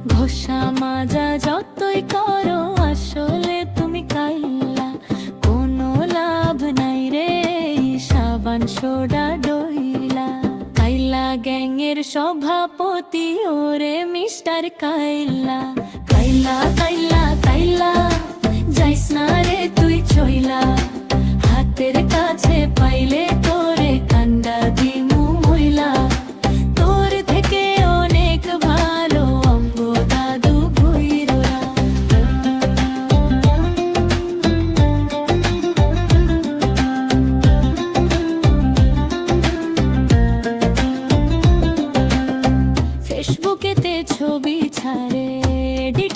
ঘষা মাজা যতই করো আসলে তুমি কাইল্লা, কোনো লাভ নাই রে সাবান সোডা ডইলা। কাইলা গ্যাংয়ের সভাপতি ওরে মিস্টার কাইল্লা। কাইলা কাইলা কাইলা যাইস না রে তুই চইলা, হাতের কাছে পাইলে তোরে কান্ডা দিমু মইলা। তোর থেকে অনেক ভালো অম্ব দাদু ভুইরোরা। ফেসবুকেতে ছবি ছাড়ে, এডিট